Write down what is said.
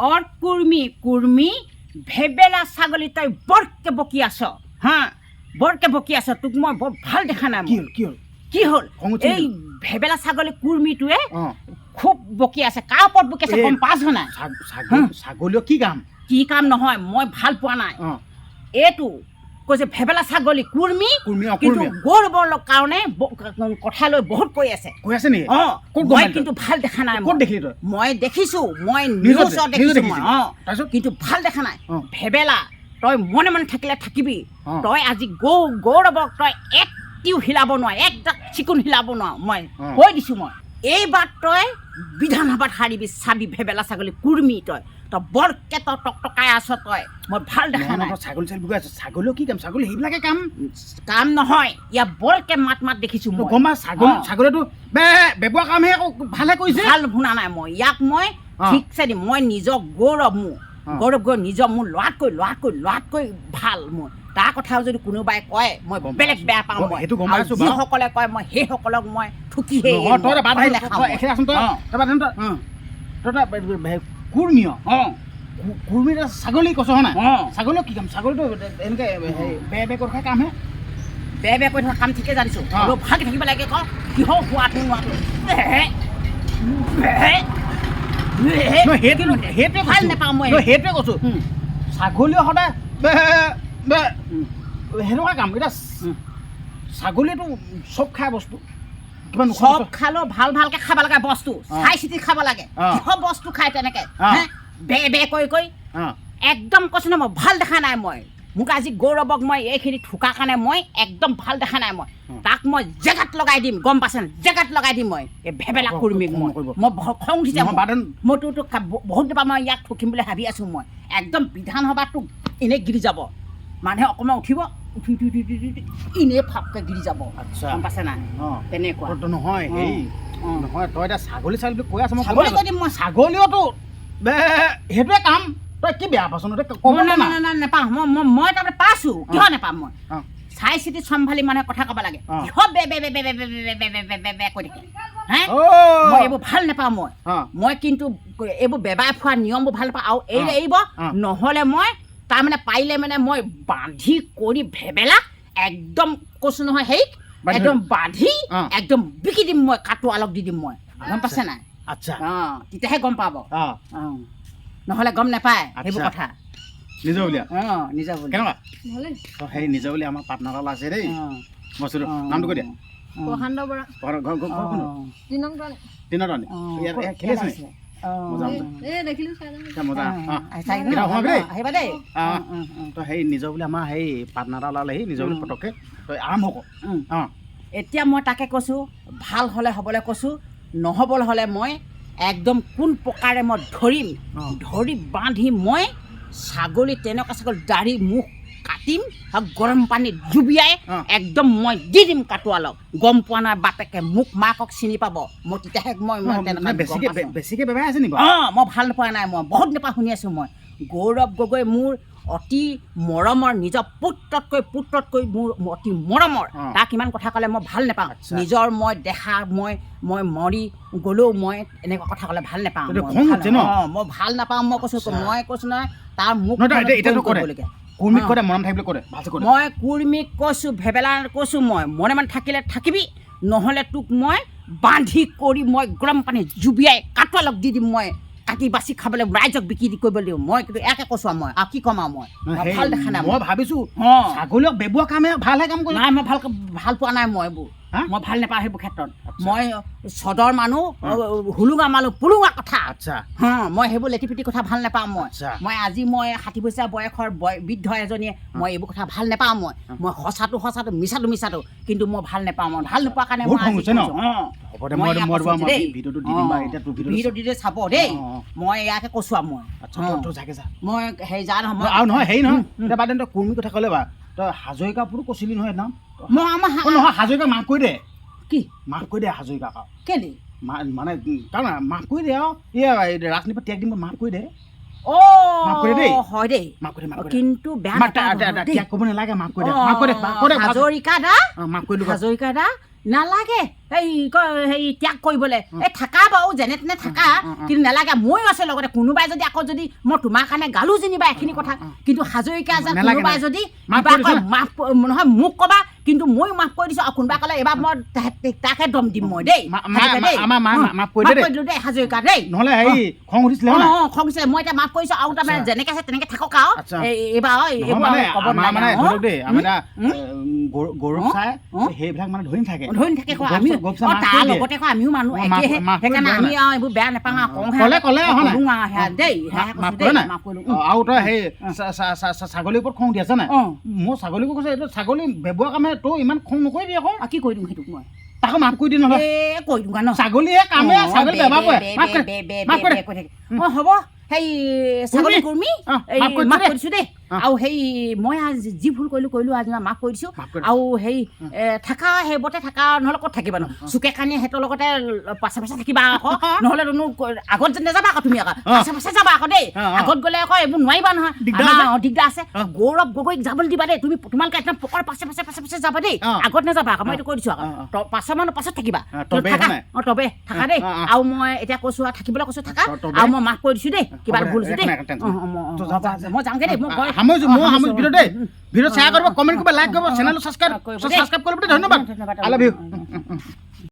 অৰ কুৰ্মী ভেবেলা ছাগলী তই বৰকে বকি আছ হা বৰকে বকি আছ তোক মই বৰ ভাল দেখা নাই কি হ'ল এই ভেবেলা ছাগলী কুৰ্মীটোৱে খুব বকি আছে কাৰ ওপৰত বকি আছে গম পাইছ নাই ছাগলীৰ কি কাম নহয় মই ভাল পোৱা নাই এইটো কৈছে ভেবেলা ছাগলী কুৰ্মী কিন্তু গৌৰৱৰ কাৰণে কথা লৈ বহুত কৈ আছে নেকি মই কিন্তু ভাল দেখা নাই ক'ত দেখিলি তই মই দেখিছো মই নিউজত দেখিছো মই কিন্তু ভাল দেখা নাই ভেবেলা তই মনে মনে থাকিলে থাকিবি তই আজি গৌৰৱক তই একটিও হিলাব নোৱাৰ একদাক চিকুণ হিলাব নোৱাৰ মই কৈ দিছো মই এইবাৰ তই বিধানসভাত হাৰিবি চাবি ভেবেলা ছাগলী কুৰ্মী তই বৰকে তই টকটকাই আছ তই মই ভাল দেখা নাই ছাগলীৰ কি কাম ছাগলী সেইবিলাকে কাম নহয় ইয়াৰ বৰকে মাত দেখিছো মই গম ছাগলীটো বেবোৱা কামহে ভালে কৰিছে ভাল শুনা নাই মই ইয়াক মই ঠিকছে দিম মই নিজৰ গৌৰৱ নিজৰ মোৰ ল'ৰাতকৈ ভাল মোৰ তাৰ কথাও যদি কোনোবাই কয় মই বেলেগ বেয়া পাওঁ সেইটো গম পাইছো যিসকলে কয় মই সেইসকলক মই ঠুকিহে কুৰ্মী ছাগলী কৈছ নাই ছাগলীৰ কি কাম ছাগলীটো এনেকে বে কৰি থকা কামহে বে কৰি থকা কাম ঠিকে জানিছো ভালকে থাকিব লাগে ক কিহৰ হোৱাটো নোৱাটো সেইটোৱে কৈছো ছাগলীয়ে সদায় সেনেকুৱা কাম এতিয়া ছাগলীয়েতো চব খাই বস্তু চব খালেও ভালকে খাব লাগে বস্তু চাই চিতি খাব লাগে কিহৰ বস্তু খাই তেনেকে বে কৈ একদম কৈছো ন মই ভাল দেখা নাই মই মোক আজি গৌৰৱক মই এইখিনি ঠুকা কাৰণে মই একদম ভাল দেখা নাই মই তাক মই জেগাত লগাই দিম গম পাইছে জেগাত লগাই দিম মই এই ভেবেলা কুৰ্মীক মই খং উঠিছে মই তোৰ বহুত দিবা মই ইয়াক ঠুকিম বুলি ভাবি আছো মই একদম বিধানসভাটো এনেই গিৰি যাব মানুহে অকণমান উঠিব উঠি এনেই ফাপকে গিৰি যাব গম পাইছে নাই তেনেকুৱা নহয় নহয় তই এতিয়া ছাগলী বুলি কৈ আছ ছাগলী কৈ দিম মই ছাগলীওতো সেইটোৱে কাম তই কি বেয়া পাইছ নেপাওঁ মই তাৰমানে পাইছো কিয় নেপাম মই চাই চিতি চম্ভালি মানুহে কথা ক'ব লাগে কিহৰ বে কৈ থাকে হে মই এইবোৰ ভাল নেপাওঁ মই কিন্তু এইবোৰ বেবাই খোৱা নিয়মবোৰ ভাল নাপাওঁ আৰু এৰিব নহ'লে মই তাৰমানে পাৰিলে মানে মই বান্ধি কৰি ভেবেলা একদম কৈছো নহয় হেৰিক একদম বান্ধি একদম বিকি দিম মই কাটো আলক দি দিম মই গম পাইছে নাই আচ্ছা তেতিয়াহে গম পাব নহ'লে গম নাপায় সেইবোৰ কথা নিজৰ বুলি কেনেকুৱা সেই নিজৰ বুলি আমাৰ পাৰ্টনাৰ এটা আছে দেই বস্তুটো নামটো কৈ দিয়া সেই নিজৰ বুলি আমাৰ সেই পাৰ্টনাৰ এটা ওলালেহি নিজৰ বুলি পটককে তই আৰম্ভ কৰ এতিয়া মই তাকে কৈছোঁ ভাল হ'লে হ'বলৈ কৈছোঁ নহ'বলৈ হ'লে মই একদম কোন প্ৰকাৰে মই ধৰি বান্ধি মই ছাগলী তেনেকুৱা ছাগলী দাঢ়ি মুখ কাটিম আৰু গৰম পানীত জুবিয়াই একদম মই দি দিম কাটোৱালক গম পোৱা নাই বাপেকে মোক মাকক চিনি পাব মই তেতিয়াহে মই বেছিকৈ বেমাৰ আছে নেকি মই ভাল নোপোৱা নাই মই বহুত নেপা শুনি আছোঁ মই গৌৰৱ গগৈ মোৰ অতি মৰমৰ নিজৰ পুত্ৰতকৈ মোৰ অতি মৰমৰ তাক ইমান কথা ক'লে মই ভাল নাপাওঁ নিজৰ মই দেখা মই মৰি গ'লেও মই এনেকুৱা কথা ক'লে ভাল নাপাওঁ মই ভাল নাপাওঁ মই কৈছোঁ নহয় তাৰ মোক মই কুৰ্মীক কৈছোঁ ভেবেলা কৈছোঁ মই মনে মনে থাকিলে থাকিবি নহ'লে তোক মই বান্ধি কৰি মই গৰম পানী জুবিয়াই কাটোৱালক দি দিম মই কাটি বাচি খাবলৈ ৰাইজক বিক্ৰী কৰিব দিওঁ মই কিন্তু একে কৈছোঁ মই আৰু কি ক'ম আৰু মই ভাল দেখা নাই মই ভাবিছোঁ ছাগলীক বেবোৱা কামে ভালহে কাম কৰি নাই মই ভাল পোৱা নাই মই এইবোৰ মই ভাল নাপাওঁ সেইবোৰ ক্ষেত্ৰত মই চদৰ মানুহ হুলুঙা মানুহ পুলুঙা কথা মই সেইবোৰ লেটিপিটি কথা ভাল নাপাওঁ মই আজি মই 60 বছৰীয়া বয়সৰ বৃদ্ধ এজনীয়ে মই এইবোৰ কথা ভাল নাপাওঁ মই সঁচাটো মিছাটো কিন্তু মই ভাল নাপাওঁ মই ভাল নোপোৱাৰ কাৰণে ভিডিঅ'টো দি চাব দেই মই ইয়াকে কৈছোঁ আৰু মই হেৰি যা নহয় হেৰি নহয় কুৰ্মী কথা ক'লে বা তই হাজৰিকাপুৰো কৈছিলি নহয় নাম নহয় হাজৰিকা মাক কৈ দে কি মাক কৈ দে হাজৰিকা কেলে মানে কাৰণ মাক কৈ দে আৰু ৰাজনীতি ত্যাগ দিম মাক কৈ দে হয় দেই কিন্তু ক'ব নালাগে মাক কৈ দে হাজৰিকা দা নালাগে এই হেৰি ত্যাগ কৰিবলৈ এই থাকা বাৰু যেনে তেনে থাকা কিন্তু নালাগে ময়ো আছে লগতে কোনোবাই যদি আকৌ যদি মই তোমাৰ কাৰণে গালো যেনিবা এখিনি কথা কিন্তু হাজৰিকা যেন কোনোবাই যদি কিবা কয় মাফ নহয় মোক ক'বা কিন্তু ময়ো মাফ কৰি দিছোঁ আৰু কোনোবাই ক'লে এইবাৰ মই তাকে দম দিম মই দেই মাফ কৰি দিলোঁ দেই হাজৰিকা দেই নহ'লে হেৰি খং উঠিছিলে অঁ খং উঠিছিলে মই এতিয়া মাফ কৰিছোঁ আৰু তাৰমানে যেনেকৈ আছে তেনেকৈ থাকক আৰু এইবাৰ ক'ব মানে ধৰক দেই আমাৰ গৌৰৱ চাই সেইবিলাক মানে ধৰি থাকে আমি তাৰ লগতে আমিও মানুহ একেহে সেইকাৰণে আমি আৰু এইবোৰ বেয়া নাপাওঁ আৰু কওঁ দেই আৰু তই সেই ছাগলীৰ ওপৰত খং উঠি আছে নাই মই ছাগলীকো কৈছে এইটো ছাগলী ব্যৱহাৰ কামে তই ইমান খং নকৰিবি আকৌ কি কৰি দিওঁ সেইটোক মই তাকো মাফ কৰি দিম নহ'লে কৈ দিওঁ ন ছাগলীয়ে কামে ছাগলী ব্যৱহাৰ কৰে অঁ হ'ব সেই ছাগলী কুৰ্মী মাফ কৰিছোঁ দেই আৰু সেই মই যি ভুল কৰিলোঁ আজি মাফ কৰি দিছোঁ আৰু সেই থাকা সেইবোৰতে থাকা নহ'লে ক'ত থাকিবা ন চুকে কানি সিহঁতৰ লগতে পাছে পাছে থাকিবা আকৌ নহ'লে আগত যে নাযাবা আকৌ তুমি আকৌ পাছে পাছে যাবা আকৌ দেই আগত গ'লে আকৌ এইবোৰ নোৱাৰিবা নহয় দিগদাৰ আছে গৌৰৱ গগৈক যাবলৈ দিবা দেই তুমি তোমালোকে একদম পকৰ পাছে পাছে পাছে পাছে যাবা দেই আগত নাযাবা আকৌ মই এইটো কৈ দিছোঁ আকৌ 5 মানৰ পাছত থাকিবা তবে থাকা দেই আৰু মই এতিয়া কৈছোঁ আৰু থাকিবলৈ কৈছোঁ থাকা আৰু মই মাফ কৰি দিছোঁ দেই কিবা ভুল হৈছে দেই মই যাওঁগৈ দেই মই ভিডিঅ' দেই ভিডিঅ' শ্বেয়াৰ কৰিব কমেণ্ট কৰিব লাইক কৰিব চেনেল ছাবস্ক্ৰাইব কৰিব ধন্যবাদ আই লাভ ইউ